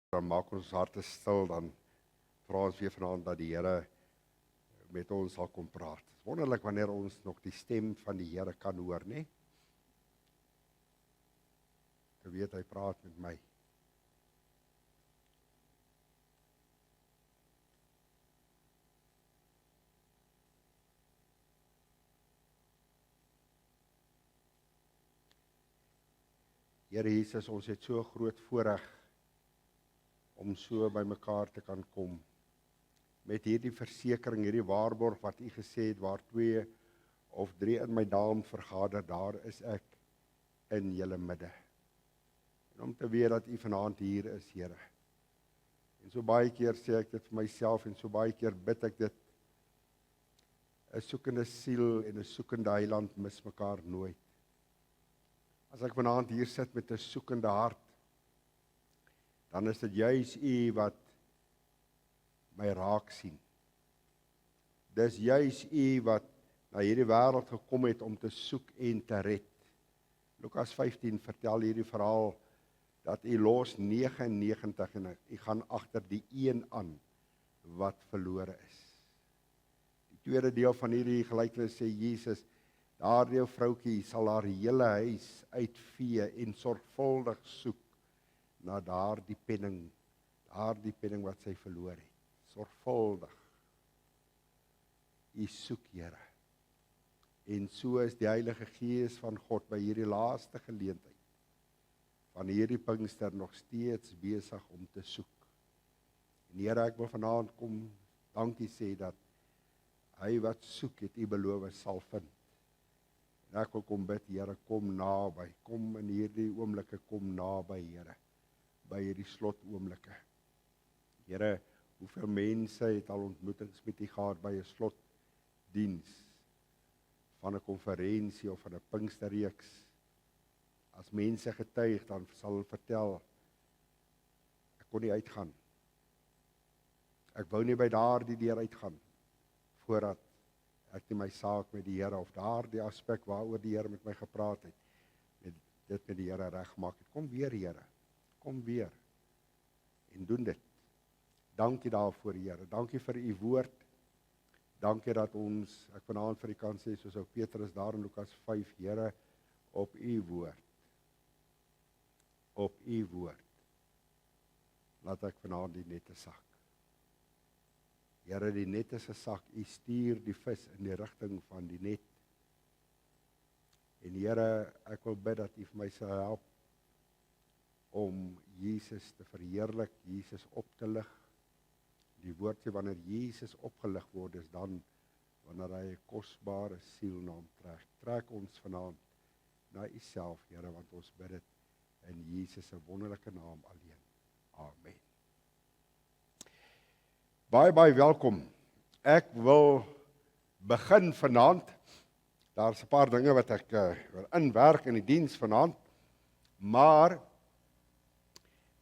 Dan maak ons harte stil, dan vra ons weer vanaand dat die Here met ons sal kom praat. Het is wonderlik wanneer ons nog die stem van die Here kan hoor, né? Ek weet hy praat met my. Here Jesus, ons het so groot voorreg om so by mekaar te kan kom, met hierdie versekering, hierdie waarborg wat U gesê het, waar 2 of 3 in my naam vergader, daar is ek in julle midde. En om te weet dat U vanaand hier is, Here. En so baie keer sê ek dit vir myself, en so baie keer bid ek dit, 'n soekende siel en 'n soekende heiland mis mekaar nooit. As ek vanaand hier sit met 'n soekende hart, dan is dit juis U wat my raak sien. Dis juis U wat na hierdie wêreld gekom het om te soek en te red. Lukas 15 vertel hierdie verhaal dat U los 99 en U gaan agter die een aan wat verlore is. Die tweede deel van hierdie gelykenis sê Jesus, daardie vroutjie sal haar hele huis uitvee en sorgvuldig soek na daardie penning wat sy verloor het. Sorgvuldig. U soek, Here. En so is die Heilige Gees van God by hierdie laaste geleentheid van hierdie Pinkster nog steeds besig om te soek. En Here, ek wil vanaand kom dankie sê dat hy wat soek het U beloof sal vind. En ek wil kom bid, Here, kom naby, kom in hierdie oomblikke, kom naby, Here, by hierdie slotoomblikke. Here, hoeveel mense het al ontmoetings met U gehad by 'n slotdiens, van 'n konferensie of van 'n Pinksterreeks. As mense getuig, dan sal hulle vertel, ek kon nie uitgaan. Ek wou nie by daardie deur uitgaan, voordat ek nie my saak met die Here, of daardie aspek waaroor die Here met my gepraat het, dit met die Here reggemaak het. Kom weer, Here, kom weer, en doen dit. Dankie daarvoor, Here, dankie vir U woord, dankie dat ons, ek vanaand vir U kan sê, soos ou Petrus daar in Lukas 5, Here, op U woord, laat ek vanaand die nette sak. Here, die net is 'n sak, U stuur die vis in die rigting van die net. En Here, ek wil bid dat U vir my sal help om Jesus te verheerlik, Jesus op te lig. Die woord sê, wanneer Jesus opgelig word, is dan wanneer hy 'n kosbare siel na hom trek. Trek ons vanaand na U self, Here, want ons bid dit in Jesus se wonderlike naam alleen. Amen. Baie welkom. Ek wil begin vanaand. Daar's 'n paar dinge wat ek wil inwerk in die diens vanaand. Maar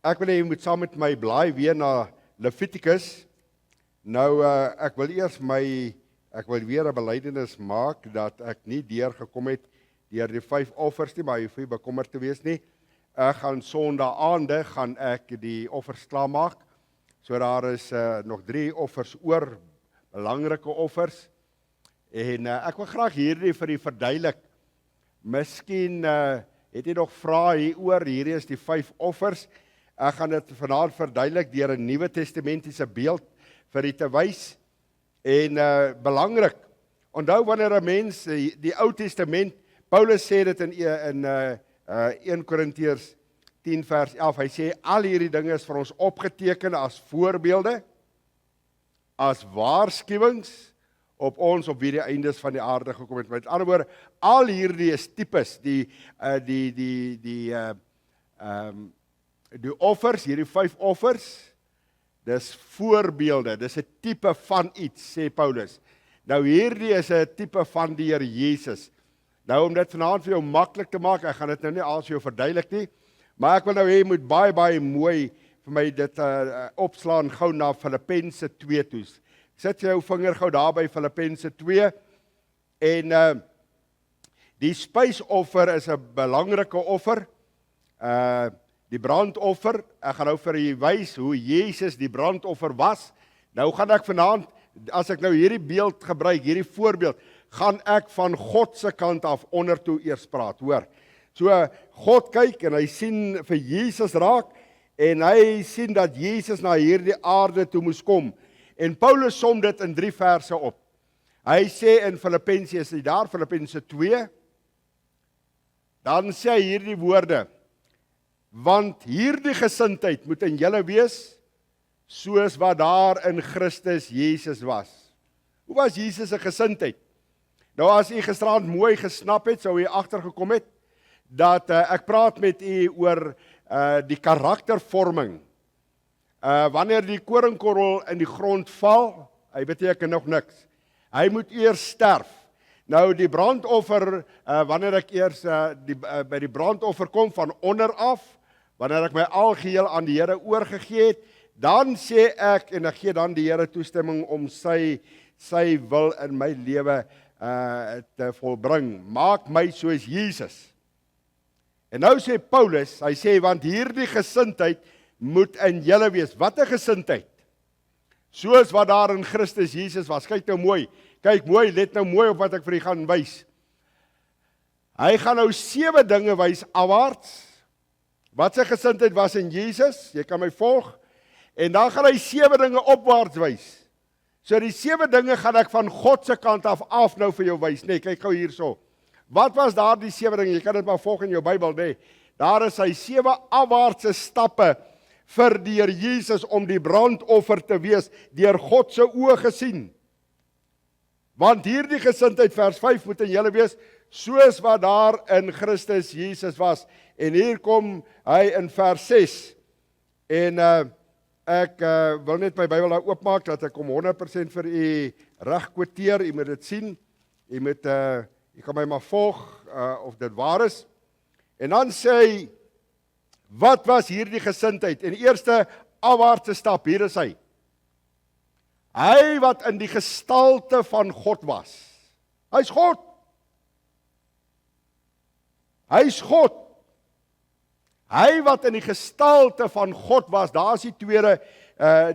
ek wil hê jy moet saam met my blaai weer na Levitikus. Nou ek wil weer 'n belydenis maak dat ek nie deurgekom het deur die 5 offers nie, maar jy hoef nie bekommerd te wees nie. Ek gaan Sondae-aande gaan ek die offers klaarmaak. So daar is nog 3 offers oor, belangrike offers. En ek wil graag hierdie vir u verduidelik. Miskien het jy nog vrae hieroor. Hierdie is die 5 offers. Ek gaan dit vanaand verduidelik deur 'n Nuwe Testamentiese beeld vir u te wys. En belangrik, onthou wanneer 'n mens die Ou Testament, Paulus sê dit in 1 Korintiërs 10 vers 11, hy sê, al hierdie dinge is vir ons opgeteken as voorbeelde, as waarskuwings op ons op wie die eindes van die aarde gekom het. Met ander woorde, al hierdie is tipes, die offers, hierdie 5 offers, dis voorbeelde, dis 'n tipe van iets, sê Paulus. Nou hierdie is 'n tipe van die Here Jesus. Nou om dit vanaand vir jou maklik te maak, ek gaan dit nou nie alles vir jou verduidelik nie, maar ek wil nou hê jy moet baie mooi vir my dit opslaan gou na Filippense 2 toe. Sit jou vinger gou daar by Filippense 2 en die spysoffer is 'n belangrike offer. die brandoffer. Ek gaan nou vir julle wys hoe Jesus die brandoffer was. Nou gaan ek vanaand, as ek nou hierdie beeld gebruik, hierdie voorbeeld, gaan ek van God se kant af ondertoe eers praat, hoor. So, God kyk en hy sien vir Jesus raak, en hy sien dat Jesus na hierdie aarde toe moes kom. En Paulus som dit in 3 verse op. Hy sê in Filippense, is hy daar, Filippense 2, dan sê hy hierdie woorde, want hierdie gesindheid moet in julle wees, soos wat daar in Christus Jesus was. Hoe was Jesus se gesindheid? Nou as u gisterand mooi gesnap het, sou u agtergekom het, dat ek praat met u oor die karaktervorming. Wanneer die koringkorrel in die grond val, hy beteken nog niks. Hy moet eers sterf. Nou die brandoffer, wanneer ek eers by die brandoffer kom van onder af, wanneer ek my algeheel aan die Here oorgegee het, dan sê ek, en ek gee dan die Here toestemming om sy wil in my lewe te volbring. Maak my soos Jesus. En nou sê Paulus, hy sê, want hierdie gesindheid moet in julle wees. Wat 'n gesindheid? Soos wat daar in Christus Jesus was. Kyk nou mooi, let nou mooi op wat ek vir u gaan wys. Hy gaan nou 7 dinge wys afwaarts. Wat sy gesindheid was in Jesus, jy kan my volg. En dan gaan hy 7 dinge opwaarts wys. So die 7 dinge gaan ek van God se kant af nou vir jou wys. Nee, kyk gou hierso. Wat was daar die 7 dinge? Jy kan dit maar volg in jou Bybel, nee. Daar is hy 7 afwaartse stappe vir die Here Jesus om die brandoffer te wees, deur God se oë gesien. Want hierdie gesindheid, vers 5, moet in julle wees, soos wat daar in Christus Jesus was. En hier kom hy in vers 6. En ek wil net my Bybel daar oopmaak, dat ek om 100% vir u reg quoteer. U moet dit sien. U kan my maar volg, of dit waar is. En dan sê hy, wat was hierdie gesindheid? En eerste afwaartse stap, hier is hy. Hy wat in die gestalte van God was. Hy's God. Hy's God. Hy wat in die gestalte van God was, daar is die tweede,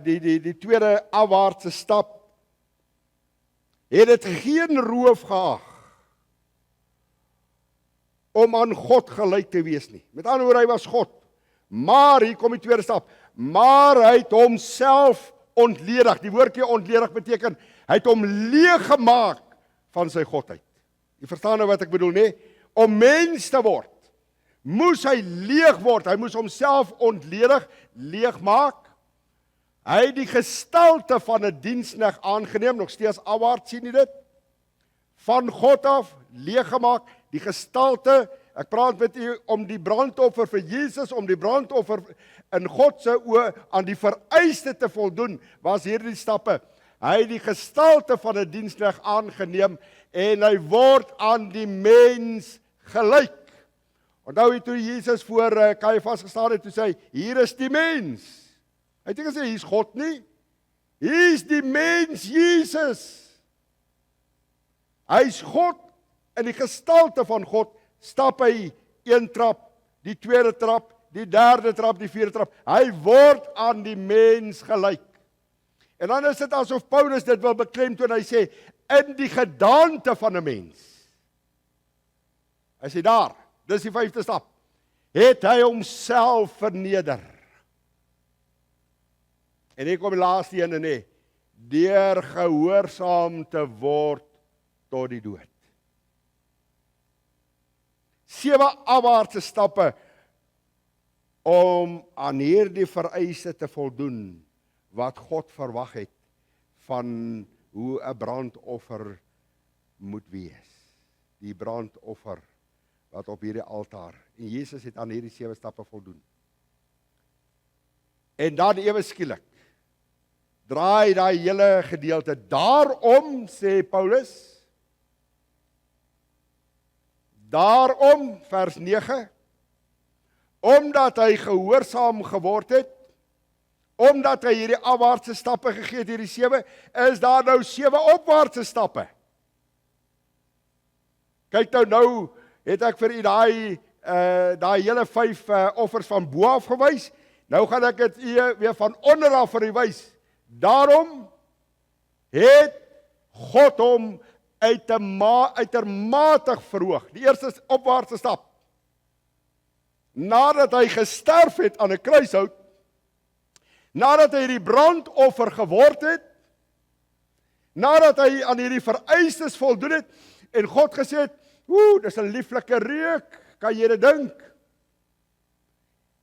die tweede afwaartse stap. Het dit geen roof geag om aan God gelyk te wees nie. Met ander woorde, hy was God. Maar, hier kom die tweede stap, maar hy het homself ontledig. Die woordjie ontledig beteken, hy het hom leeg gemaak van sy godheid. Jy verstaan nou wat ek bedoel, nee? Om mens te word, moes hy leeg word. Hy moes homself ontledig, leeg maak. Hy het die gestalte van 'n diensknegt aangeneem, nog steeds afwaarts, sien jy dit? Van God af, leeg gemaak, die gestalte. Ek praat met u om die brandoffer vir Jesus, om die brandoffer in God se oë aan die vereiste te voldoen, was hierdie stappe. Hy het die gestalte van 'n diensknegt aangeneem en hy word aan die mens gelyk. Onthou jy toe Jesus voor Kajafas gestaan het, toe sê hy, hier is die mens. Hy het nie gesê, hier is God nie. Hier is die mens, Jesus. Hy is God, in die gestalte van God, stap hy 1 trap, die 2de trap, die 3de trap, die 4de trap. Hy word aan die mens gelyk. En dan is dit asof Paulus dit wil beklemtoon, hy sê, in die gedaante van 'n mens. Hy sê daar, dis die 5de stap, het hy homself verneder. En hier kom die laaste ene, nee, deur gehoorsaam te word tot die dood. 7 afwaartse stappe om aan hierdie vereiste te voldoen wat God verwag het van hoe 'n brandoffer moet wees. Die brandoffer wat op hierdie altaar. En Jesus het aan hierdie 7 stappe voldoen. En dan ewe skielik draai daai hele gedeelte. Daarom, sê Paulus, daarom, vers 9, omdat hy gehoorsaam geword het, omdat hy hierdie afwaartse stappe gegee het, hierdie 7, is daar nou 7 opwaartse stappe. Kyk nou het ek vir u daai daai hele 5 offers van bo af gewys. Nou gaan ek dit weer van onder af vir u wys. Daarom het God hom uitermate verhoog. Die eerste opwaartse stap. Nadat hy gesterf het aan 'n kruishout, nadat hy die brandoffer geword het, nadat hy aan hierdie vereistes voldoen het, en God gesê het, dis 'n lieflike reuk, kan jy dit dink?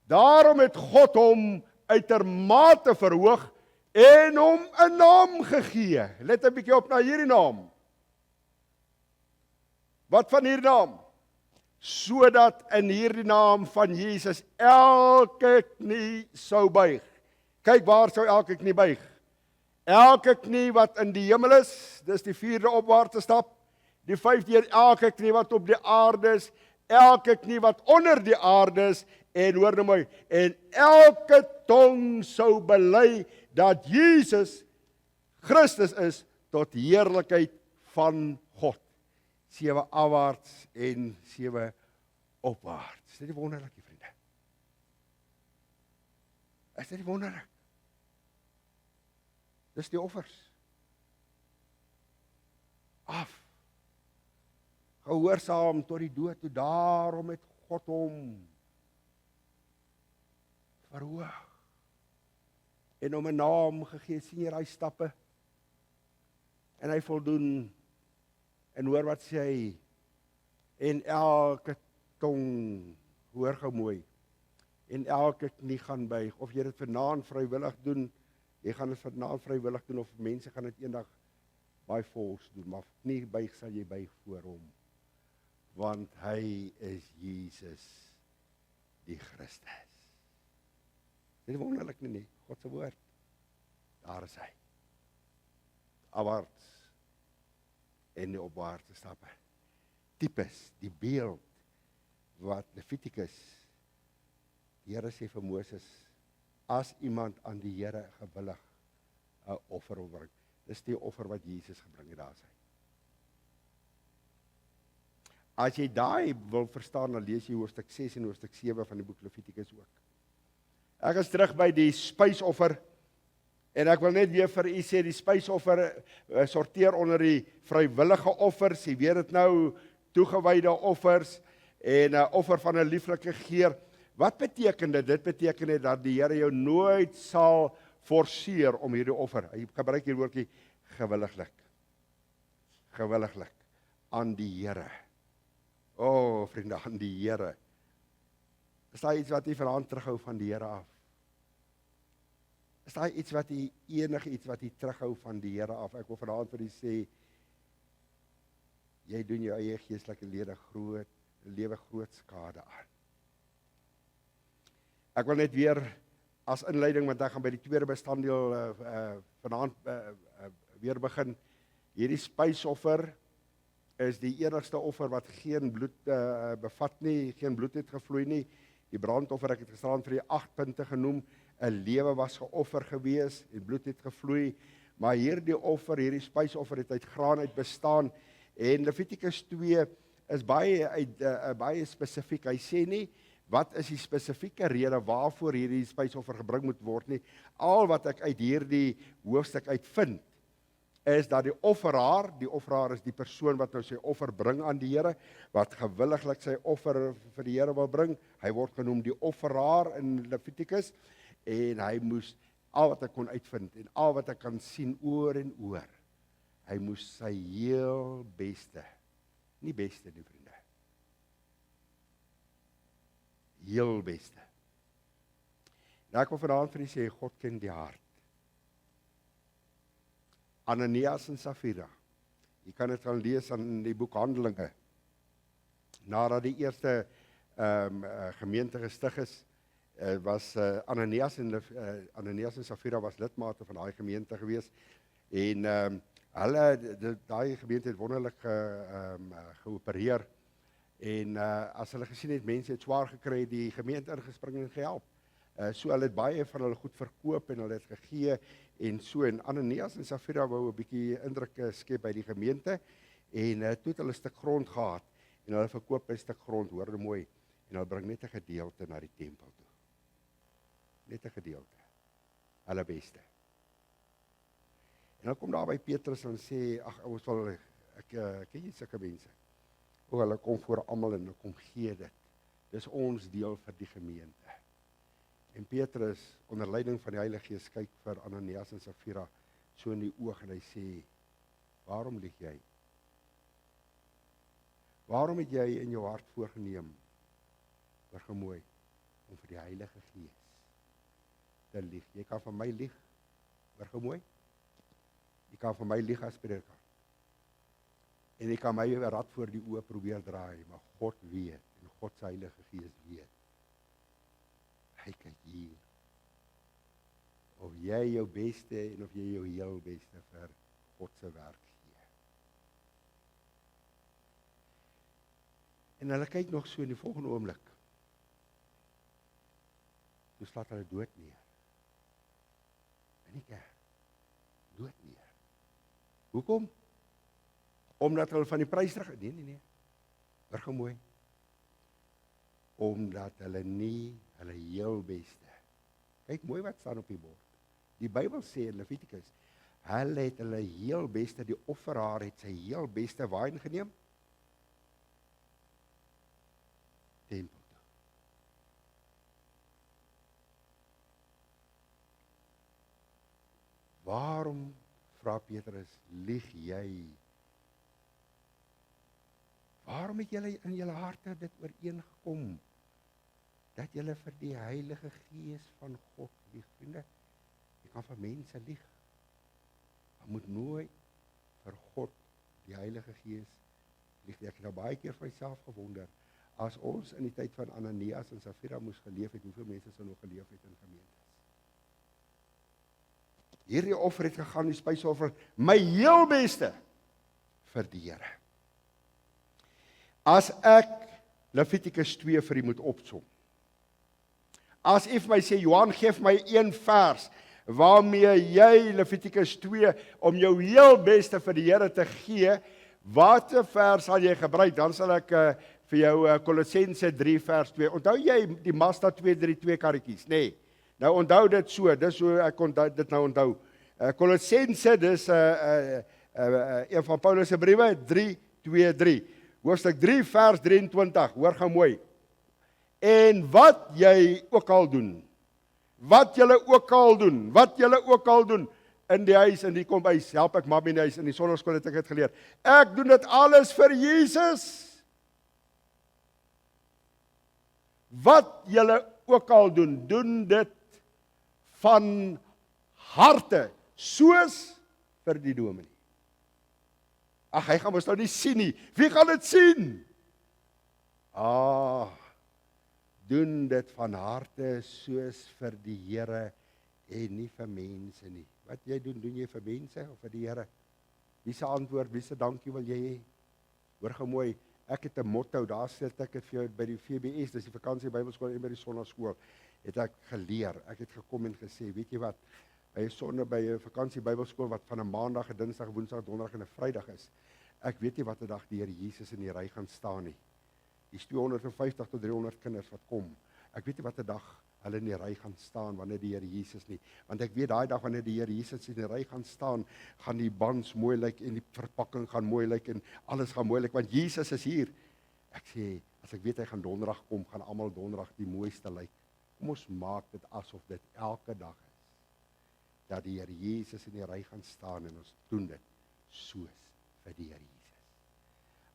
Daarom het God hom uitermate verhoog en hom 'n naam gegee. Let 'n bietjie op na hierdie naam. Wat van hierdie naam? Sodat in hierdie naam van Jesus elke knie sou buig. Kyk, waar sou elke knie buig? Elke knie wat in die hemel is, dis die 4de opwaartse stap. Die 5de, elke knie wat op die aarde is, elke knie wat onder die aarde is, en hoor nou mooi, en elke tong sou bely dat Jesus Christus is tot heerlikheid van God. 7 afwaarts en 7 opwaarts. Is dit nie wonderlik, vriende? Is dit nie wonderlik? Dis die offers. Af. Gehoorsaam tot die dood toe, daarom het God hom verhoog. En hom 'n naam gegee, sien jy daai stappe? En hy voldoen. En hoor wat sê hy, en elke tong, hoor gou mooi, en elke knie gaan buig, of jy dit vanaand vrywillig doen, jy gaan dit vanaand vrywillig doen, of mense gaan dit eendag by vols doen, maar knie buig sal jy buig voor hom, want hy is Jesus die Christus. Dit is wonderlik nie, God se woord, daar is hy, afwaarts, en die opwaartse stappe. Tipes, die beeld wat Levitikus, die Here sê vir Moses, as iemand aan die Here gewillig 'n offer wil bring. Dis die offer wat Jesus gebring het, daar is hy. As jy daai wil verstaan, dan lees jy hoofstuk 6 en hoofstuk 7 van die boek Levitikus ook. Ek is terug by die spysoffer. En ek wil net weer vir u sê, die spysoffer sorteer onder die vrywillige offers, jy weet dit nou, toegewyde offers, en 'n offer van 'n lieflike geur. Wat beteken dit? Dit beteken dat die Here jou nooit sal forceer om hierdie offer, hy gebruik hier woordjie, gewilliglik, aan die Here. O, vriende, aan die Here. Is daar iets wat u vanaand terughou van die Here af? Is daar iets wat u terughou van die Here af? Ek wil vanaand vir u sê, jy doen jou eie geestelike lewe groot skade aan. Ek wil net weer as inleiding, want ek gaan by die tweede bestanddeel vanaand weer begin. Hierdie spysoffer is die enigste offer wat geen bloed bevat nie, geen bloed het gevloei nie. Die brandoffer, ek het gisteraan vir die 8 punte genoem, 'n lewe was geoffer gewees, en bloed het gevloei, maar hierdie offer, hierdie spysoffer het uit graan uit bestaan, en Levitikus 2 is baie spesifiek. Hy sê nie, wat is die spesifieke rede waarvoor hierdie spysoffer gebring moet word nie. Al wat ek uit hierdie hoofstuk uitvind, is dat die offeraar is die persoon wat nou sy offer bring aan die Here, wat gewilliglik sy offer vir die Here wil bring. Hy word genoem die offeraar in Levitikus, en hy moes, al wat ek kon uitvind, en al wat ek kan sien oor en oor, hy moes sy heel beste, nie beste nie, vriende, heel beste. Nou ek wil vanaand vir u sê, God ken die hart. Ananias en Safira, jy kan dit gaan lees in die boek Handelinge, nadat die eerste gemeente gestig is, was Ananias en Safira was lidmate van daai gemeente gewees, en daai gemeente het wonderlik geopereer, en as hulle gesien het, mense het swaar gekry, die gemeente ingespring en gehelp, so hulle het baie van hulle goed verkoop, en hulle het gegee, en so, en Ananias en Safira wou 'n bietjie indruk skep by die gemeente, en toe het hulle 'n stuk grond gehad, en hulle verkoop 'n stuk grond, hoor mooi, en hulle bring net 'n gedeelte na die tempel toe. Net 'n gedeelte. Hulle beste. En dan kom daar by Petrus en sê, ag ons wil, ken jy sulke mense? Hulle kom voor almal en hulle kom gee dit. Dis ons deel vir die gemeente. En Petrus, onder leiding van die Heilige Gees, kyk vir Ananias en Safira so in die oog en hy sê, waarom lieg jy? Waarom het jy in jou hart voorgenem, Burgemooi, om vir die Heilige Gees te lieg? Jy kan van my lieg, Burgemooi. Jy kan van my lieg as prediker. En jy kan my rad voor die oë probeer draai, maar God weet, en God se Heilige Gees weet. Hy kyk hier. Of jy jou beste en of jy jou heel beste vir God se werk gee. En hulle kyk nog so in die volgende oomblik. Toe slaat hulle dood neer. In die kerk. Dood neer. Hoekom? Omdat hulle van die prys terug... Nee. Burgemooi. Omdat hulle nie hulle heel beste. Kyk mooi wat staan op die bord. Die Bybel sê in Levitikus, hulle het hulle heel beste, die offeraar het sy heel beste wyn geneem. Tempel toe. Waarom, vra Petrus, lieg jy? Waarom het julle in julle harte dit ooreengekom? Dat julle vir die Heilige Gees van God lieg, vriende. Jy kan vir mense lieg. Maar moet nooit vir God, die Heilige Gees, lieg. Ek het nou baie keer vir myself gewonder, as ons in die tyd van Ananias en Safira moes geleef het, hoeveel mense sou nog geleef het in gemeentes? Hierdie offer het gegaan, die spysoffer, my heel beste vir die Here. As ek Levitikus 2 vir u moet opsom, as u vir my sê, Johan, geef my een vers, waarmee jy Levitikus 2, om jou heel beste vir die Here te gee, watter vers sal jy gebruik? Dan sal ek vir jou Kolossense 3 vers 2, onthou jy die Mazda 232 karretjies? Nee, nou onthou dit so, dis hoe ek dit nou onthou. Kolossense, dis een van Paulus se briewe, 3:2-3, hoofstuk 3 vers 23, hoor gou mooi. En wat jy ook al doen, wat julle ook al doen, in die huis, in die kombuis, help ek mam in die huis, in die sonderskool het ek het geleer, ek doen dit alles vir Jesus. Wat julle ook al doen, doen dit van harte, soos vir die dominee. Ag, hy gaan ons nou nie sien nie. Wie gaan dit sien? Doen dit van harte soos vir die Here en nie vir mense nie. Wat jy doen jy vir mense of vir die Here? Wie se antwoord, wie se dankie wil jy hê? Hoor gou mooi, ek het 'n motto, daar sit ek dit vir jou by die VBS, dis die vakansie Bybelskool en by die sonnaskool, het ek geleer. Ek het gekom en gesê, weet jy wat, by 'n vakansie Bybelskool wat van 'n maandag, 'n dinsdag, woensdag, donderdag en 'n Vrydag is. Ek weet nie watter dag die Here Jesus in die ry gaan staan nie. Dis 250 tot 300 kinders wat kom. Ek weet nie watter dag hulle in die ry gaan staan wanneer die Here Jesus nie. Want ek weet daai dag wanneer die Here Jesus in die ry gaan staan, gaan die bands mooi lyk en die verpakking gaan mooi lyk en alles gaan mooi lyk want Jesus is hier. Ek sê, as ek weet hy gaan donderdag kom, gaan almal donderdag die mooiste lyk. Kom ons maak dit asof dit elke dag is. Dat die Here Jesus in die ry gaan staan en ons doen dit soos vir die Here Jesus.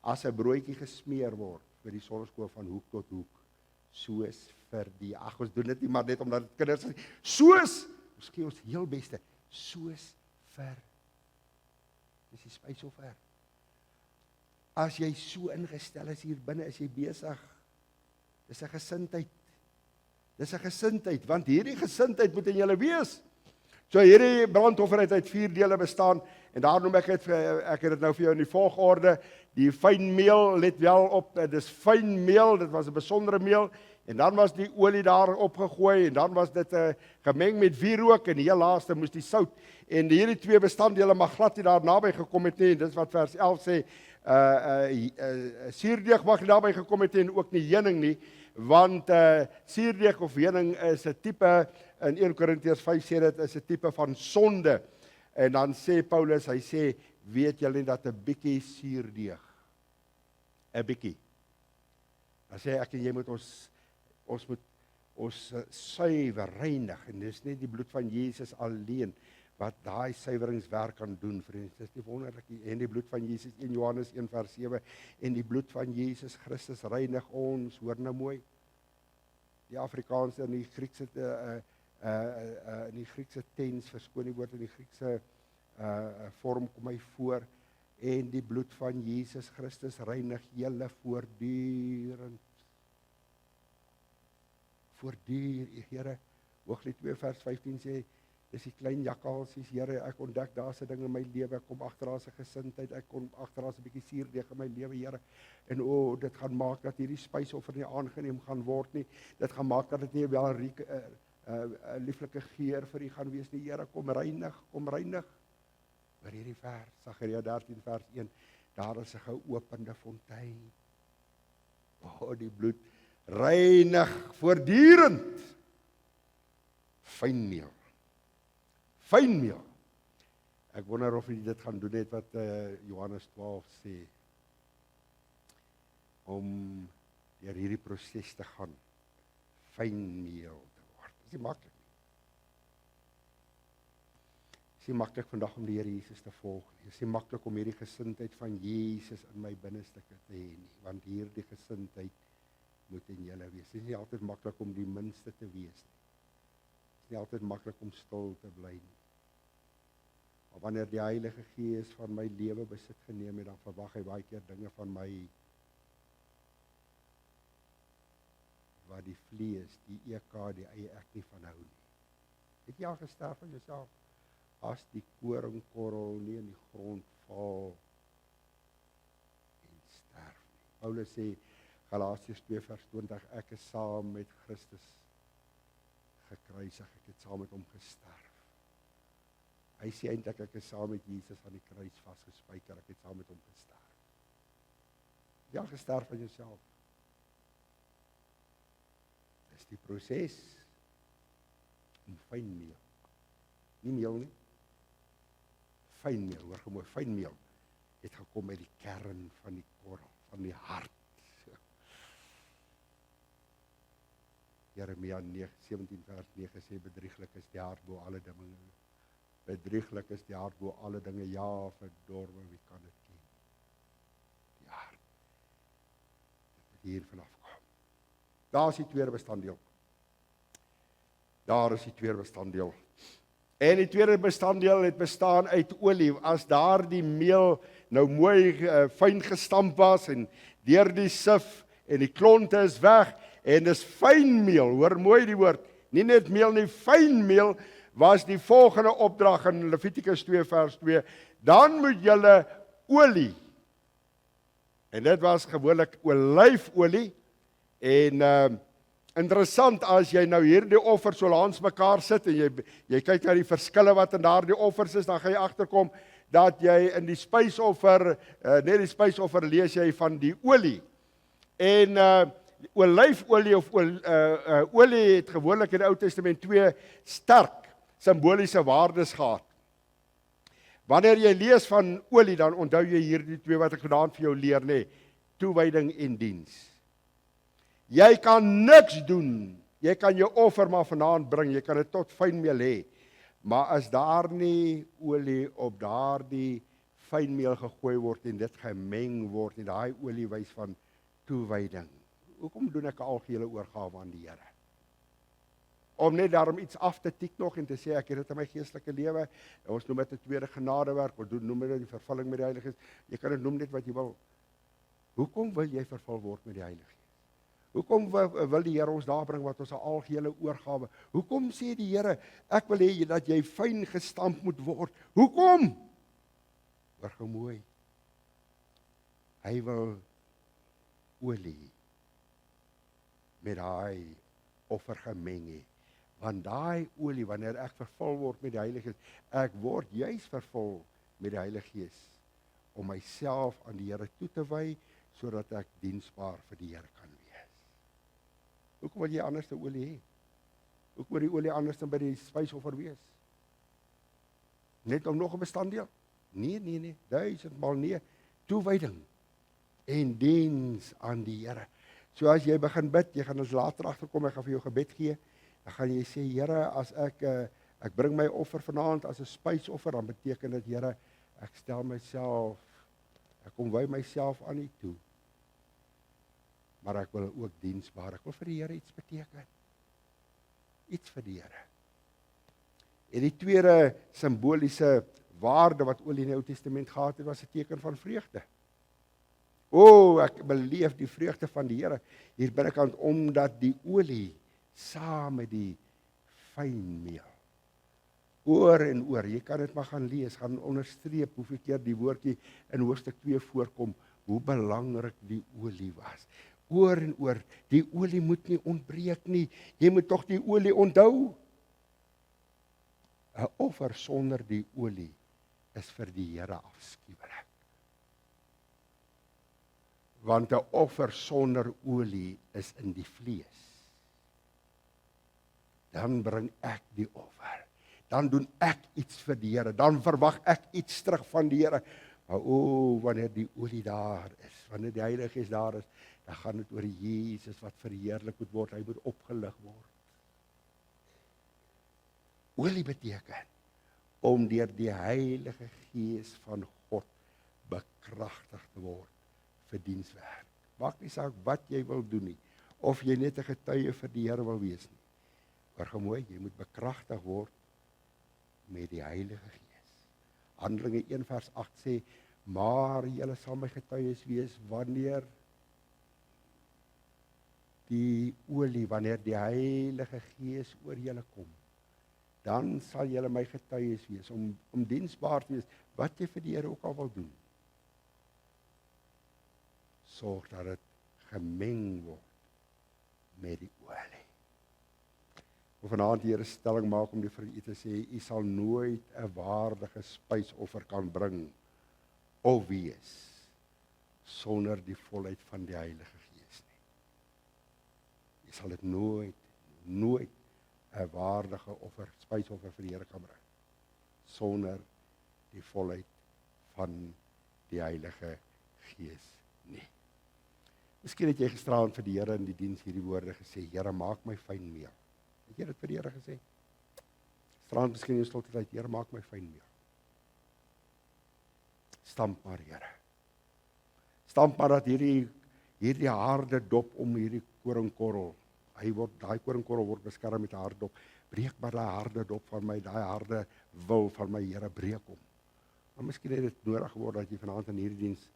As 'n broodjie gesmeer word vir die sonneskool van hoek tot hoek, soos vir die, ons doen dit nie maar net omdat dit kinders is, soos, ons gee ons heel beste, soos vir, dis die spysoffer. As jy so ingestel is hier binne, is jy besig, dis 'n gesindheid, want hierdie gesindheid moet in julle wees. So hierdie brandoffer het uit 4 dele bestaan, en daar noem ek het dit nou vir jou in die volgorde, die fyn meel, let wel op, dis fyn meel, dit was 'n besondere meel, en dan was die olie daar opgegooi, en dan was dit gemeng met wierook, en die heel laaste moes die sout, en hierdie 2 bestanddele mag glad nie daar naby gekom het nie, en dit is wat vers 11 sê, suurdeeg mag nie naby gekom het nie, en ook nie heuning nie, want suurdeeg of heuning is 'n tipe, in 1 Korintiërs 5 sê dit is 'n tipe van sonde. En dan sê Paulus, hy sê, weet julle nie dat 'n bietjie suurdeeg, 'n bietjie. Dan sê ek en jy moet ons moet ons suiwer, reinig, en dis nie die bloed van Jesus alleen wat daai suiweringswerk kan doen, vriende. Dis nie wonderlik nie. En die bloed van Jesus, 1 Johannes 1 vers 7, en die bloed van Jesus Christus reinig ons, hoor nou mooi. Die Afrikaanse en die Griekse in die Griekse tens, verskoon die woord, in die Griekse vorm kom hy voor, en die bloed van Jesus Christus reinig julle voortdurend. Here, Hooglied 2 vers 15 sê, dis die klein jakkalsies, Here, ek ontdek daar's 'n ding in my lewe, ek kom agter daar's 'n gesindheid, ek kom agter daar's 'n bietjie suurdeeg in my lewe, Here. En dit gaan maak dat hierdie spysoffer nie aangeneem gaan word nie. Dit gaan maak dat dit nie wel 'n lieflike geur vir U gaan wees nie, Here. Kom reinig. Oor hierdie vers, Sagaria 13 vers 1, daar is 'n geopende fontein. Die bloed reinig voortdurend. Fynmeel. Ek wonder of jy dit gaan doen net wat Johannes 12 sê, om deur hierdie proses te gaan, fynmeel te word. Dis nie maklik nie. Dis nie maklik vandag om die Here Jesus te volg nie. Dis nie maklik om hierdie gesindheid van Jesus in my binneste te hê nie, want hierdie gesindheid moet in julle wees. Dit is nie altyd maklik om die minste te wees nie. Dit is nie altyd maklik om stil te bly nie. Maar wanneer die Heilige Gees van my lewe besit geneem het, dan verwag hy baie keer dinge van my wat die vlees, die die eie ek nie van hou nie. Het jy al gesterf van jouself? As die koringkorrel nie in die grond val en sterf nie. Paulus sê, Galasiërs 2 vers 20, ek is saam met Christus gekruisig, ek het saam met hom gesterf. Hy sê eintlik, ek is saam met Jesus aan die kruis vasgespijker, ek het saam met hom gesterf. Jy al gesterf van jouself? Dis die proses om fynmeel. Nie meel nie. Fynmeel, hoor gemooi, fynmeel het gekom uit die kern van die korrel, van die hart. Jeremia 17 vers 9 sê, bedrieglik is die hart bo alle dinge. Bedrieglik is die hart bo alle dinge, ja, verdorwe, wie kan dit ken? Die hart. Dit moet hier vanaf kom. Daar is die tweede bestanddeel. En die tweede bestanddeel het bestaan uit olie. As daar die meel nou mooi fyn gestamp was en deur die sif en die klonte is weg en dis fynmeel, hoor mooi die woord, nie net meel nie, fynmeel was die volgende opdrag in Levitikus 2 vers 2, dan moet julle olie, en dit was gewoonlik olyfolie, en interessant, as jy nou hierdie offer so langs mekaar sit, en jy kyk na die verskille wat in daardie offers is, dan gaan jy agterkom, dat jy in die spysoffer, net die spysoffer lees jy van die olie, en olyfolie of olie het gewoonlik in die Ou Testament 2 sterk simboliese waardes gehad. Wanneer jy lees van olie, dan onthou jy hierdie twee wat ek vanaand vir jou leer, nee, toewyding en diens. Jy kan niks doen, jy kan jou offer maar vanaand bring, jy kan dit tot fynmeel hê, maar as daar nie olie op daardie fynmeel gegooi word en dit gemeng word, en daai olie wys van toewyding. Hoekom doen ek 'n algehele oorgawe aan die Here? Om net daarom iets af te tik nog en te sê, ek het dit in my geestelike lewe, ons noem dit 'n tweede genadewerk, ons noem dit die vervulling met die Heilige Gees, jy kan dit noem net wat jy wil. Hoekom wil jy vervul word met die Heilige Gees? Hoekom wil die Here ons daar bring wat ons 'n algehele oorgawe? Hoekom sê die Here, ek wil hê dat jy fyn gestamp moet word? Hoekom? Hoor gou mooi. Hy wil olie met daai offer gemeng hê. Want daai olie, wanneer ek vervul word met die Heilige Gees, ek word juis vervul met die Heilige Gees, om myself aan die Here toe te wy, sodat ek diensbaar vir die Here kan wees. Hoekom wil jy anders die olie hê? Hoekom moet die olie anders dan by die spysoffer wees? Net om nog 'n bestanddeel? Nee, 1000-mal nee. Toewyding en diens aan die Here. So as jy begin bid, jy gaan ons later agterkom, ek gaan vir jou gebed gee. Dan gaan jy sê, Here, as ek bring my offer vanaand as 'n spysoffer, dan beteken dit, Here, ek stel myself, ek kom wy myself aan U toe. Maar ek wil ook diensbaar, ek wil vir die Here iets beteken. Iets vir die Here. En die tweede simboliese waarde wat olie in die Ou Testament gehad het, was 'n teken van vreugde. Ek beleef die vreugde van die Here hier binnekant, omdat die olie saam met die fynmeel. Oor en oor, jy kan dit maar gaan lees, gaan onderstreep hoeveel keer die woordjie in hoofstuk 2 voorkom, hoe belangrik die olie was. Oor en oor, die olie moet nie ontbreek nie, jy moet tog die olie onthou. 'n Offer sonder die olie is vir die Here afskuwelik. Want 'n offer sonder olie is in die vlees. Dan bring ek die offer. Dan doen ek iets vir die Here. Dan verwag ek iets terug van die Here. Maar wanneer die olie daar is, wanneer die Heilige Gees daar is, dan gaan dit oor Jesus wat verheerlik moet word. Hy moet opgelig word. Olie beteken om deur die Heilige Gees van God bekragtig te word vir dienswerk. Maak nie saak wat jy wil doen nie, of jy net 'n getuie vir die Here wil wees nie. Maar gemooi, jy moet bekragtig word met die Heilige Gees. Handelinge 1 vers 8 sê, maar julle sal my getuies wees wanneer die Heilige Gees oor julle kom. Dan sal julle my getuies wees, om diensbaar te wees, wat jy vir die Here ook al wil doen. Sorg dat dit gemeng word met die olie. Of vanaand die Here stelling maak om vir u te sê, u sal nooit 'n waardige spysoffer kan bring of wees sonder die volheid van die Heilige Gees nie. U sal dit nooit 'n waardige offer, spysoffer vir die Here kan bring sonder die volheid van die Heilige Gees nie. Miskien het jy gisteraand vir die Here in die diens hierdie woorde gesê, Here, maak my fyn meel. Het jy dit vir die Here gesê? Gisteraand miskien in jou stilte tyd, Here, maak my fyn meel. Stamp maar, Here. Stamp maar dat hierdie harde dop om hierdie koringkorrel, daai koringkorrel word beskerm met 'n harde dop. Breek maar daai harde dop van my, daai harde wil van my, Here, breek hom. Maar miskien het dit nodig geword dat jy vanaand in hierdie diens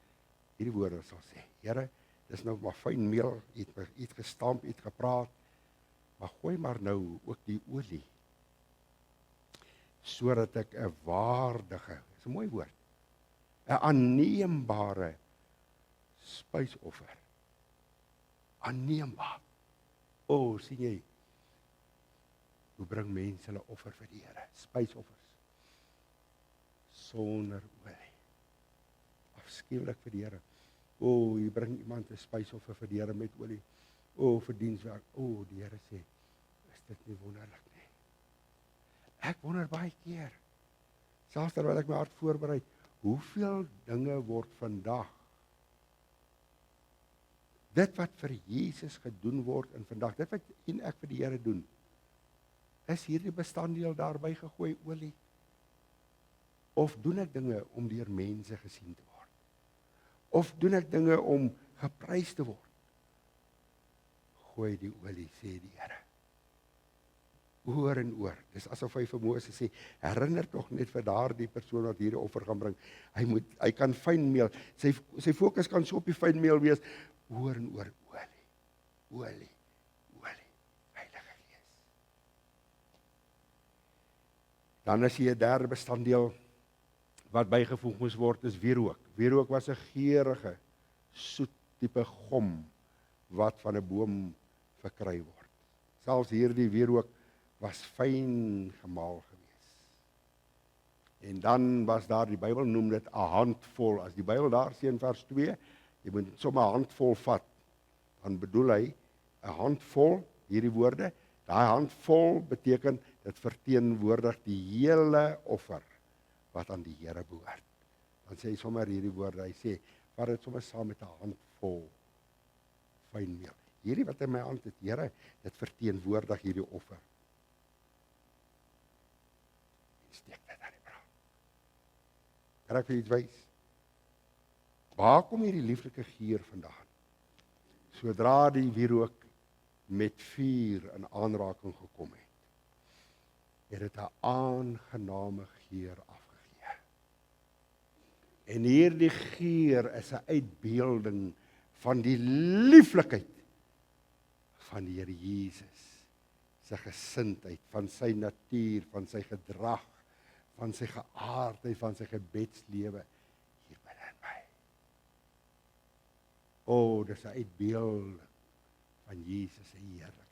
hierdie woorde sal sê. Here, dis nou maar fyn meel, iets gestamp, iets gepraat, maar gooi maar nou ook die olie, sodat ek 'n waardige, dis 'n mooi woord, 'n aanneembare spysoffer. Aanneembaar. Sien jy, hoe bring mense hulle offer vir die Here, spysoffers, sonder olie. Afskuwelik vir die Here. Jy bring iemand 'n spysoffer vir die Here met olie. Vir dienswerk. Die Here sê, is dit nie wonderlik nie? Ek wonder baie keer, selfs terwyl ek my hart voorberei, hoeveel dinge word vandag, dit wat vir Jesus gedoen word en vandag, dit wat en ek vir die Here doen, is hierdie bestanddeel daarby gegooi olie? Of doen ek dinge om deur mense gesien te word? Of doen ek dinge om geprys te word? Gooi die olie, sê die Here. Oor en oor. Dis asof hy vir Moses sê, herinner tog net vir daardie persoon wat hierdie offer gaan bring. Hy kan fynmeel. Sy fokus kan so op die fynmeel wees. Oor en oor, olie. Heilige Gees. Dan is hier 'n derde bestanddeel wat bygevoeg moes word, is wierook. Wierook was 'n geurige, soet tipe gom wat van 'n boom verkry word. Selfs hierdie wierook was fyn gemaal gewees. En dan was daar, die Bybel noem dit 'n handvol. As die Bybel daar sê in vers 2, jy moet sommer 'n handvol vat. Dan bedoel hy 'n handvol hierdie woorde. Daai handvol beteken, dit verteenwoordig die hele offer wat aan die Here behoort. Dan sê hy sommer hierdie woorde, hy sê, vat dit sommer saam met 'n handvol fynmeel. Hierdie wat in my hand het, Here, dit verteenwoordig hierdie offer. En steek dit aan die brand. Kan ek vir iets wys? Waar kom hierdie lieflike geur vandaan? Sodra die wierook met vuur in aanraking gekom het dit 'n aangename geur afgegee. En hierdie geur is 'n uitbeelding van die lieflikheid van die Here Jesus, sy gesindheid, van sy natuur, van sy gedrag, van sy geaardheid, van sy gebedslewe hier binne in my. O, dis 'n uitbeelding van Jesus se heerlikheid.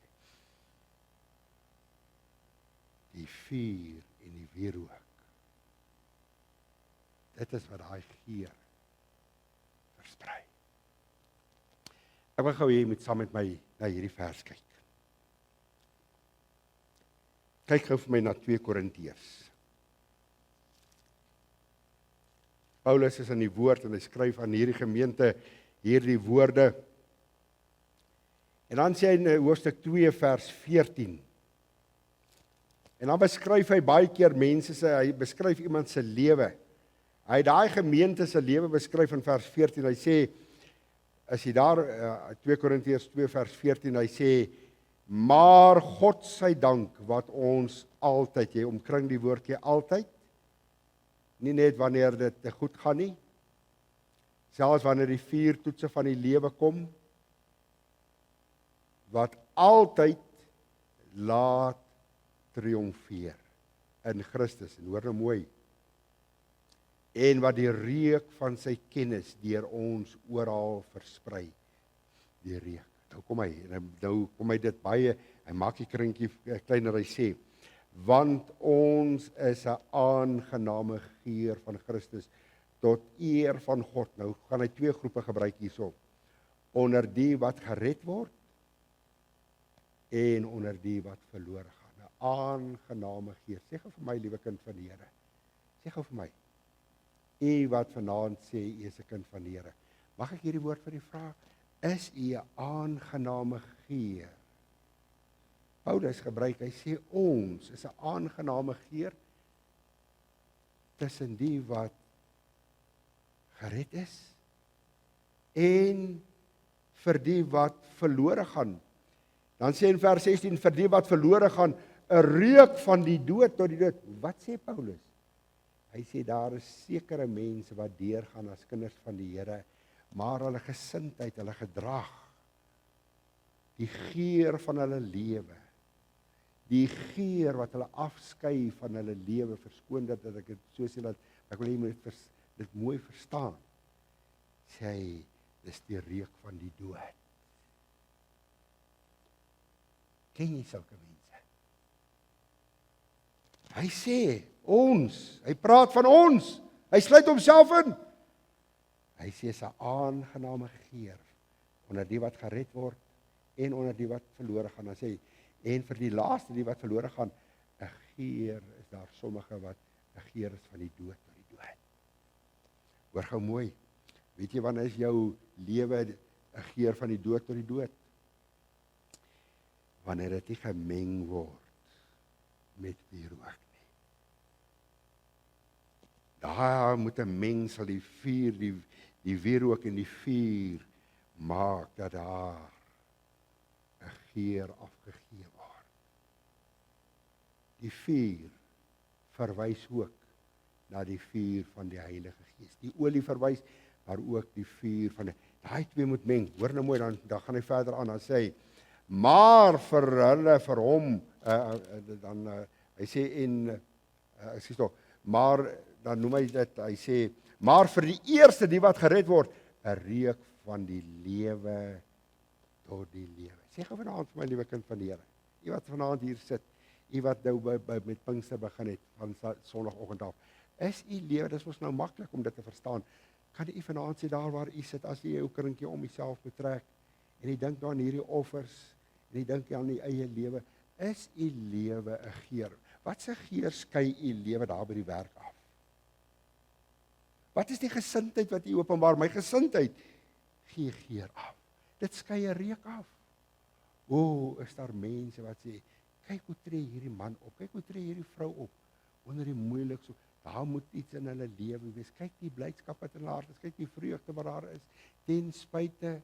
Die vuur en die wierook. Dit is wat daai geur versprei. Ek wil gou hê jy moet saam met my na hierdie vers kyk. Kyk gou vir my na 2 Korintiërs. Paulus is in die woord en hy skryf aan hierdie gemeente hierdie woorde. En dan sê hy in hoofstuk 2 vers 14. En dan beskryf hy baie keer mense hy beskryf iemand se lewe. Hy het daai gemeente se lewe beskryf in vers 14. Hy sê, as jy daar 2 Korintiërs 2 vers 14, hy sê, maar God sy dank wat ons altyd, jy omkring die woordjie altyd, nie net wanneer dit te goed gaan nie, selfs wanneer die 4 toetse van die lewe kom, wat altyd laat triomfeer in Christus, en hoor nou mooi, en wat die reuk van sy kennis deur ons oral versprei, die reuk. Nou kom hy dit baie, hy maak die krinkie kleiner, hy sê, want ons is 'n aangename geur van Christus tot eer van God. Nou gaan hy 2 groepe gebruik hierso, onder die wat gered word en onder die wat verlore gaan. 'n Aangename geur. Sê gou vir my, liewe kind van die Here. Sê gou vir my. U wat vanaand sê u is 'n kind van die Here. Mag ek hierdie woord vir u vra? Is u 'n aangename geur? Paulus gebruik, hy sê ons is 'n aangename geur tussen die wat gered is en vir die wat verlore gaan. Dan sê in vers 16, vir die wat verlore gaan, 'n reuk van die dood tot die dood. Wat sê Paulus? Hy sê daar is sekere mense wat deurgaan as kinders van die Here, maar hulle gesindheid, hulle gedrag, die geur van hulle lewe, die geur wat hulle afskei van hulle lewe, verskoon dat ek dit so sê, dat ek wil jy moet dit mooi verstaan, sê hy, dis die reuk van die dood. Ken jy sulke mense? Hy sê, ons, hy praat van ons, hy sluit homself in. Hy sê, is 'n aangename geur, onder die wat gered word, en onder die wat verlore gaan. Dan sê hy, en vir die laaste, die wat verlore gaan, 'n geur is daar sommige wat, 'n geur is van die dood tot die dood. Hoor gou mooi, weet jy wanneer is jou lewe 'n geur van die dood tot die dood? Wanneer dit nie gemeng word met wierook nie. Daar moet 'n mengsel, die vuur, die wierook en die vuur maak dat daar 'n geur afgegee word. Die vuur verwys ook na die vuur van die Heilige Gees. Die olie verwys, maar ook die vuur van daai twee moet meng. Hoor nou mooi, dan gaan hy verder aan, dan sê hy, maar vir hom, hy sê maar dan noem hy dit, hy sê, maar vir die eerste, die wat gered word, 'n reuk van die lewe tot die lewe. Sê gou vanaand vir my liewe kind van die Here, u wat vanaand hier sit, u wat nou met Pinkster begin het, van Sondagoggend af, is u lewe, dis mos nou maklik om dit te verstaan, kan u vanaand sê daar waar u sit, as u jou krinkie om uself betrek, en u dink dan hierdie offers, en jy dink aan die eie lewe, is u lewe 'n geur? Wat se geur skei u lewe daar by die werk af? Wat is die gesindheid wat u openbaar? My gesindheid gee geur af. Dit skei 'n reuk af. Is daar mense wat sê, kyk hoe tree hierdie man op, kyk hoe tree hierdie vrou op, onder die moeilikste, daar moet iets in hulle lewe wees, kyk die blydskap wat in haar is, kyk die vreugde wat daar is, ten spyte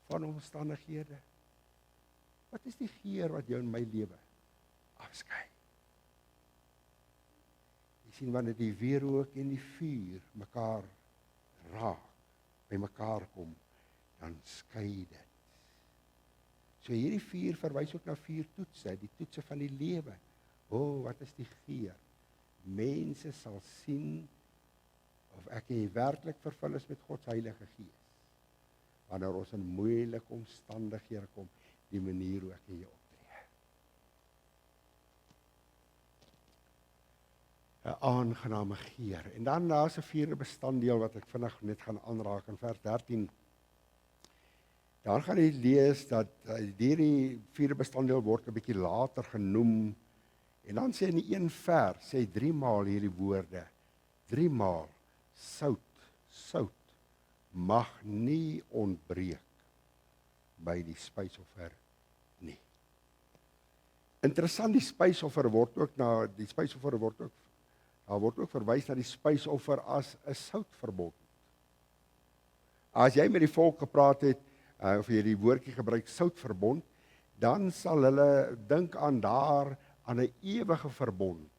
van omstandighede. Wat is die geur wat jou in my lewe afskei? Jy sien, wanneer die weerrook en die vuur mekaar raak, by mekaar kom, dan skei dit. So hierdie vuur verwys ook na 4 toetse, die toetse van die lewe. Wat is die geur? Mense sal sien of ek en jy werklik vervul is met God se Heilige Gees. Wanneer ons in moeilike omstandighede kom, die manier hoe ek en jy optree. 'n Aangename geur. En dan daar's 'n 4de bestanddeel wat ek vinnig net gaan aanraak in vers 13. Dan gaan jy lees dat hierdie 4de bestanddeel word 'n bietjie later genoem. En dan sê in die 1 vers, sê 3 maal hierdie woorde. 3 maal sout mag nie ontbreek by die spysoffer nie. Interessant, die spysoffer word ook verwys na die spysoffer as 'n soutverbond. As jy met die volk gepraat het, of jy die woordjie gebruik, soutverbond, dan sal hulle dink aan 'n ewige verbond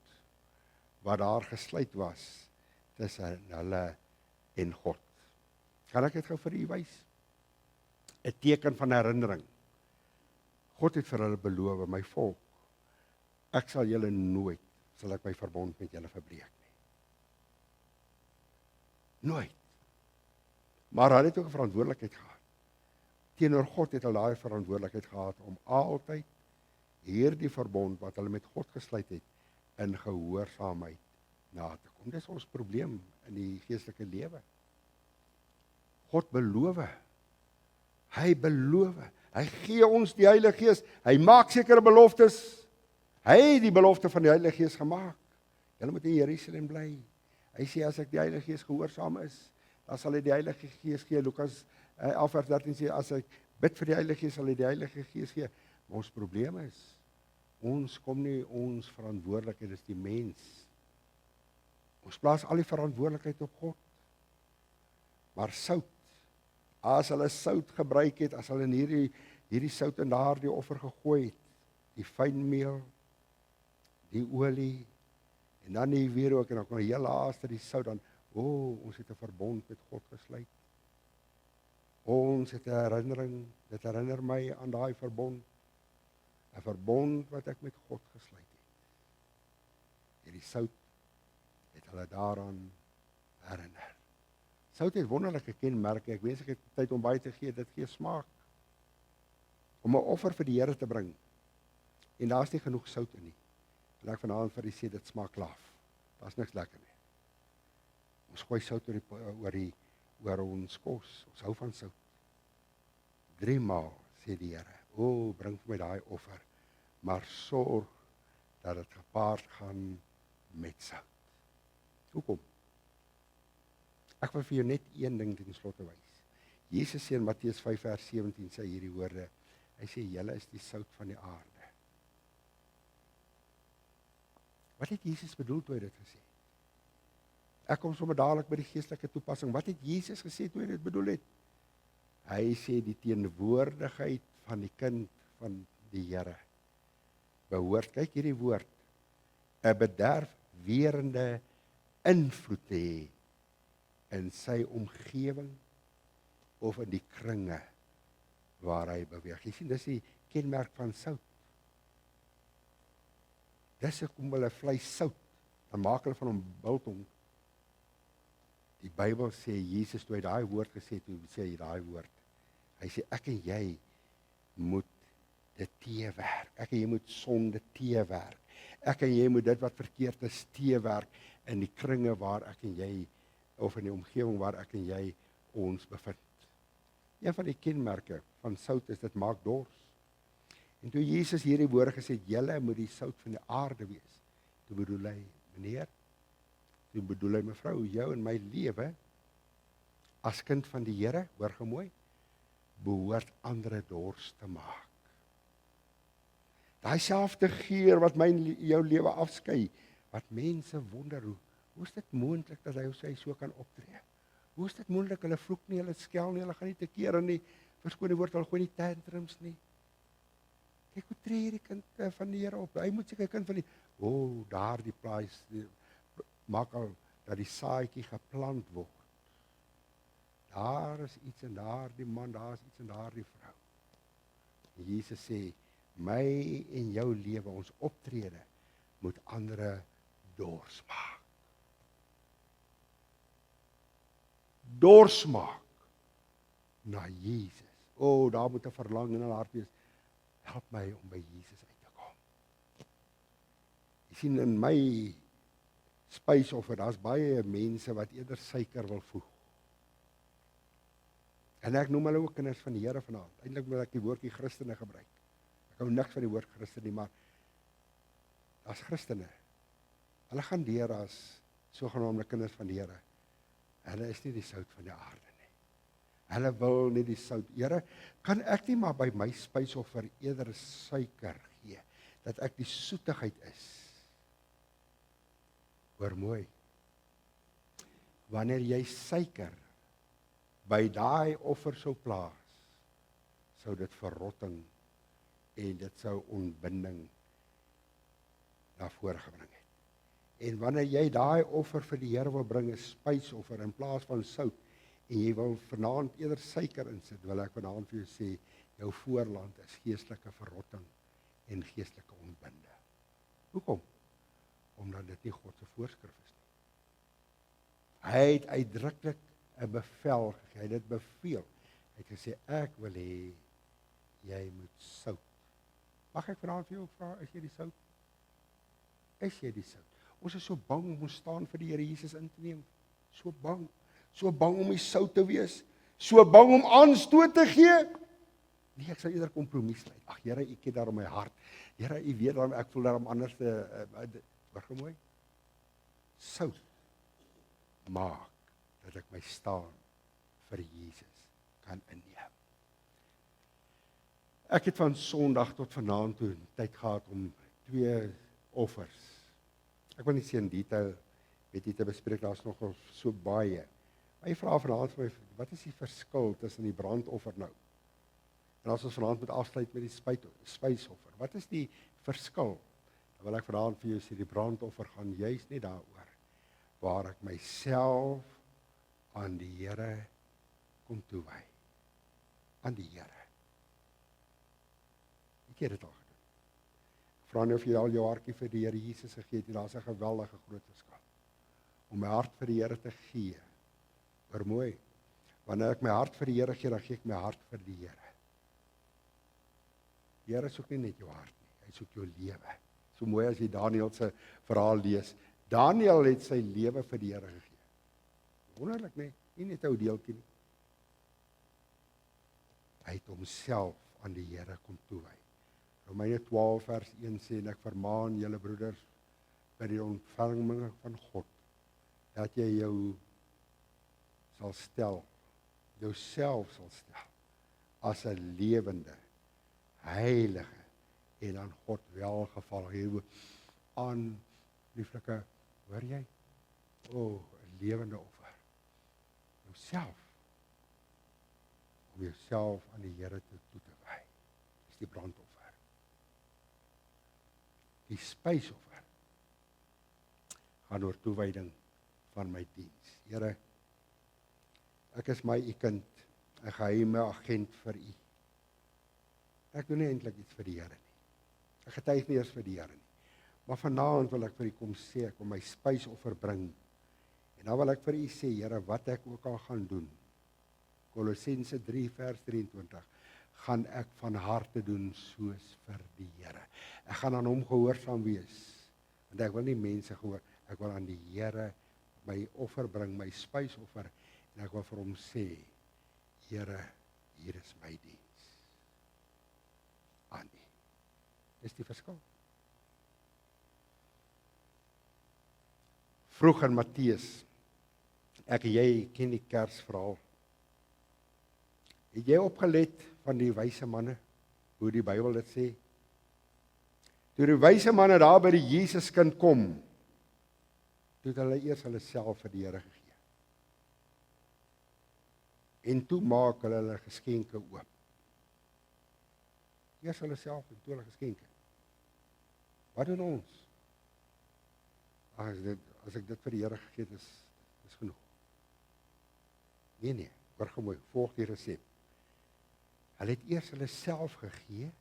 wat daar gesluit was tussen hulle en God. Kan ek dit gou vir u wys? 'n teken van herinnering. God het vir hulle beloof, my volk, ek sal julle nooit, sal ek my verbond met julle verbreek nie. Nooit. Maar hulle het ook 'n verantwoordelikheid gehad. Teenoor God het hulle daai verantwoordelikheid gehad om altyd hierdie verbond wat hulle met God gesluit het, in gehoorsaamheid na te kom. Dis ons probleem in die geestelike lewe. God beloof. Hy beloof. Hy gee ons die Heilige Gees. Hy maak sekere beloftes. Hy het die belofte van die Heilige Gees gemaak. Julle moet in Jerusalem bly. Hy sê as ek die Heilige Gees gehoorsaam is, dan sal hy die Heilige Gees gee. Lukas 11:13 sê, as ek bid vir die Heilige Gees, sal hy die Heilige Gees gee. Maar ons probleem is, ons kom nie ons verantwoordelikheid, dis die mens. Ons plaas al die verantwoordelikheid op God. Maar sout, as hulle sout gebruik het, as hulle in hierdie sout in daardie offer gegooi het, die fynmeel, die olie, en dan die wierook, en dan kom heel laaste die sout, dan, ons het 'n verbond met God gesluit. Ons het 'n herinnering, dit herinner my aan daai verbond, 'n verbond wat ek met God gesluit het. Hierdie sout het hulle daaraan herinner. Sout het wonderlike kenmerke, ek wens ek het tyd om baie te gee, dit gee smaak. Om 'n offer vir die Here te bring, en daar's nie genoeg sout in nie. En ek vanaand vir u sê, dit smaak laaf. Daar's niks lekker nie. Ons gooi sout oor ons kos, ons hou van sout. 3 maal, sê die Here, bring vir my daai offer, maar sorg dat dit gepaard gaan met sout. Hoekom? Ek wil vir jou net een ding ten slotte wys. Jesus sê in Matteus 5 vers 17 sê hierdie woorde. Hy sê, julle is die sout van die aarde. Wat het Jesus bedoel toe hy dit gesê? Ek kom sommer dadelik by die geestelike toepassing. Wat het Jesus gesê toe hy dit bedoel het? Hy sê die teenwoordigheid van die kind van die Here behoort, kyk hierdie woord, 'n bederfwerende invloed te hê in sy omgewing of in die kringe waar hy beweeg. Jy sien, dis die kenmerk van sout. Dis hoekom hulle vleis sout, dan maak hulle van hom biltong. Die Bybel sê, Jesus, toe hy daai woord gesê het, toe sê hy daai woord. Hy sê, ek en jy moet dit teewerk. Ek en jy moet sonde teewerk. Ek en jy moet dit wat verkeerd is teewerk in die kringe waar ek en jy, of in die omgewing waar ek en jy ons bevind. Een van die kenmerke van sout is, dit maak dors. En toe Jesus hierdie woorde gesê, julle moet die sout van die aarde wees. Toe bedoel hy, meneer, toe bedoel hy mevrou, jou en my lewe, as kind van die Here, hoor gou mooi, behoort ander dors te maak. Daai selfde geur wat jou lewe afskei, wat mense wonder, hoe is dit moontlik dat hy so kan optree? Hoe is dit moontlik, hulle vloek nie, hulle skel nie, hulle gaan nie te kere nie, verskoon die woord, hulle gooi nie tantrums nie. Kyk hoe tree hierdie kind van die Here op, hy moet seker kind van die, daar die plaas, maak al, dat die saadjie geplant word. Daar is iets in daardie man, daar is iets in daardie vrou. En Jesus sê, my en jou lewe, ons optrede, moet ander dors maak. Dors maak na Jesus. Daar moet 'n verlang in hulle hart wees. Help my om by Jesus uit te kom. Jy sien in my spysoffer, daar's baie mense wat eerder suiker wil voeg. En ek noem hulle ook kinders van die Here vanaand. Eintlik moet ek die woordjie Christene gebruik. Ek hou niks van die woord Christen nie, maar as Christene, hulle gaan deur as sogenaamde kinders van die Here. Hulle is nie die sout van die aarde nie. Hulle wil nie die sout. Here, kan ek nie maar by my spysoffer eerder suiker gee, dat ek die soetigheid is? Hoor mooi. Wanneer jy suiker by daai offer sou plaas, sou dit verrotting en dit sou ontbinding na vore gebring het. En wanneer jy daai offer vir die Here wil bring, 'n spysoffer in plaas van sout, en jy wil vanaand eerder suiker insit, wil ek vanaand vir jou sê, jou voorland is geestelike verrotting en geestelike ontbinding. Hoekom? Omdat dit nie God se voorskrif is nie. Hy het uitdruklik 'n bevel gegee, hy het dit beveel. Hy het gesê, ek wil hê, jy moet sout. Mag ek vanaand vir jou vra, is jy die sout? Is jy die sout? Ons is so bang om ons staan vir die Here Jesus in te neem. So bang om die sout te wees. So bang om aanstoot te gee. Nee, ek sal eerder kompromis sluit. Ag Here, U ken daarom my hart. Here, U weet daarom ek voel daarom anders hoor mooi. Sout maak dat ek my staan vir Jesus kan inneem. Ek het van Sondag tot vanaand toe tyd gehad om 2 offers. Ek wil nie sê in detail weet jy te bespreek, daar's nogal so baie. Maar jy vra vanaand vir my, wat is die verskil tussen die brandoffer nou? En as ons vanaand moet afsluit met die spysoffer, wat is die verskil? Dan wil ek vanaand vir jou sê, die brandoffer gaan juist nie daaroor, waar ek myself aan die Here kom toewy. Aan die Here. Ek het dit al gedoen. Vra nou of jy al jou hartjie vir die Here Jesus gegee het, en daar's 'n geweldige groot verskil. Om my hart vir die Here te gee. Hoor mooi. Wanneer ek my hart vir die Here gee, dan gee ek my hart vir die Here. Die Here soek nie net jou hart nie, hy soek jou lewe. So mooi as jy Daniël se verhaal lees. Daniël het sy lewe vir die Here gegee. Wonderlik, nee, nie net 'n ou deeltjie nie. Hy het homself aan die Here kom toewy. Romeine 12 vers 1 sê, en ek vermaan julle broeders by die ontferming van God, dat jy jou sal stel, jouself sal stel, as 'n lewende, heilige, en aan God welgevallige, aan lieflike, hoor jy? 'n lewende offer. Jouself, om jouself aan die Here toe te wy. Dis die brandoffer. Die spysoffer gaan oor toewyding van my diens. Here, ek is my U kind, 'n geheime agent vir U. Ek doen nie eintlik iets vir die Here nie. Ek getuig nie eers vir die Here nie. Maar vanaand wil ek vir U kom sê, ek wil my spysoffer bring. En dan wil ek vir U sê, Here, wat ek ook al gaan doen. Kolossense 3 vers 23. Gaan ek van harte doen soos vir die Here. Ek gaan aan hom gehoorsaam wees. Want ek wil nie mense gehoor, ek wil aan die Here my offer bring, my spysoffer, en ek wil vir hom sê, Here, hier is my diens aan U. Dis die verskil. Vroeg in Matteus, ek en jy ken die Kersverhaal. Het jy opgelet van die wyse manne, hoe die Bybel dit sê? Toe die wyse manne daar by die Jesuskind kom, toe het hulle eers hulle self vir die Here gegee. En toe maak hulle geskenke oop. Eers hulle self en toe hulle geskenke. Wat doen ons? As ek dit vir die Here gegee het, is genoeg. Nee, hoor gou mooi, volg die resep. Hulle het eers hulle self gegee,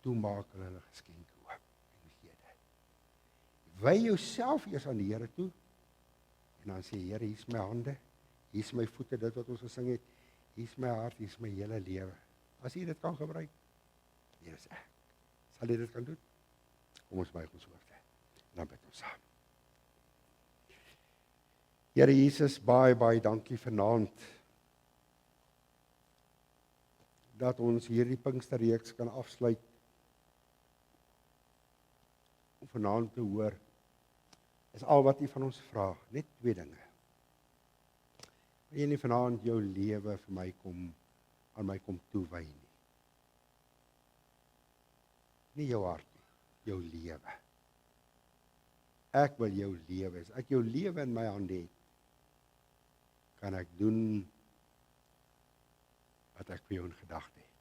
toe maak hulle geskenke oop en gee dit. Wy jouself eers aan die Here toe, en dan sê, Here, hier is my hande, hier is my voete, dit wat ons gesing het, hier is my hart, hier is my hele lewe. As jy dit kan gebruik, hier is ek. Sal jy dit kan doen? Kom ons buig ons hoofde, en dan bid ons saam. Here Jesus, baie dankie vanaand, dat ons hierdie Pinksterreeks kan afsluit, om vanaand te hoor, is al wat U van ons vra, net 2 dinge. Wil jy nie vanaand jou lewe vir my aan my kom toewy nie. Nie jou hart nie, jou lewe. Ek wil jou lewe, as ek jou lewe in my hande het, kan ek doen wat ek vir jou in gedagte het.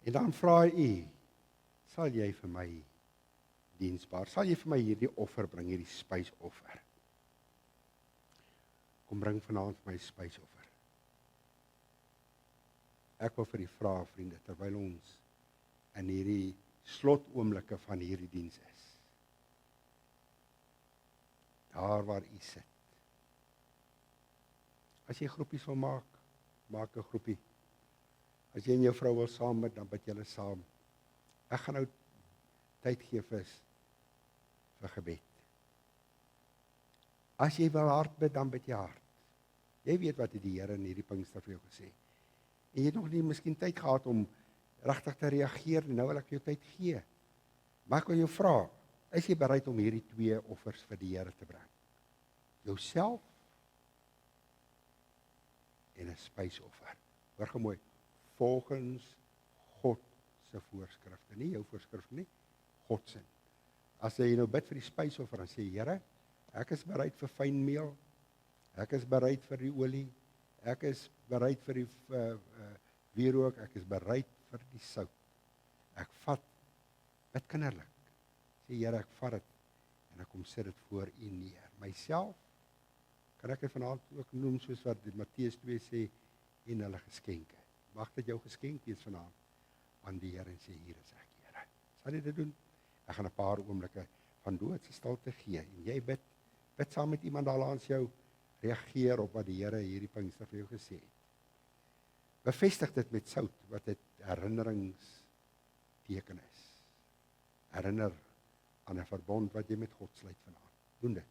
En dan vra U, sal jy vir my diensbaar, sal jy vir my hierdie offer bring, hierdie spysoffer? Kom bring vanaand vir my spysoffer. Ek wil vir U vra, vriende, terwyl ons in hierdie slotoomblikke van hierdie diens is. Daar waar U sit. As jy groepies wil maak, maak 'n groepie. As jy en jou vrou wil saam bid, dan bid julle saam. Ek gaan nou tyd gee vir gebed. As jy wil hard bid, dan bid jy hard. Jy weet wat die Here in hierdie Pinkster vir jou gesê. En jy het nog nie miskien tyd gehad om regtig te reageer, en nou wil ek jou tyd gee. Maar ek wil jou vra, is jy bereid om hierdie 2 offers vir die Here te bring? Jouself en 'n spysoffer. Hoor gou mooi, volgens God se voorskrifte, nie jou voorskrifte nie, God se. As jy nou bid vir die spysoffer, dan sê Here, ek is bereid vir fynmeel, ek is bereid vir die olie, ek is bereid vir die wierook, ek is bereid vir die sout. Ek vat, bid kinderlik, sê Here, ek vat dit, en ek kom sit dit voor U neer. Myself, kan ek dit vanaand ook noem, soos wat Matteus 2 sê, en hulle geskenke. Mag dit jou geskenk wees vanaand, aan die Here, en sê, hier is ek, Here. Sal jy dit doen? Ek gaan 'n paar oomblikke van doodse stilte gee, en jy bid saam met iemand daar langs jou, reageer op wat die Here hierdie Pinkster vir jou gesê het. Bevestig dit met sout, wat dit herinneringsteken is. Herinner aan 'n verbond wat jy met God sluit vanaand. Doen dit.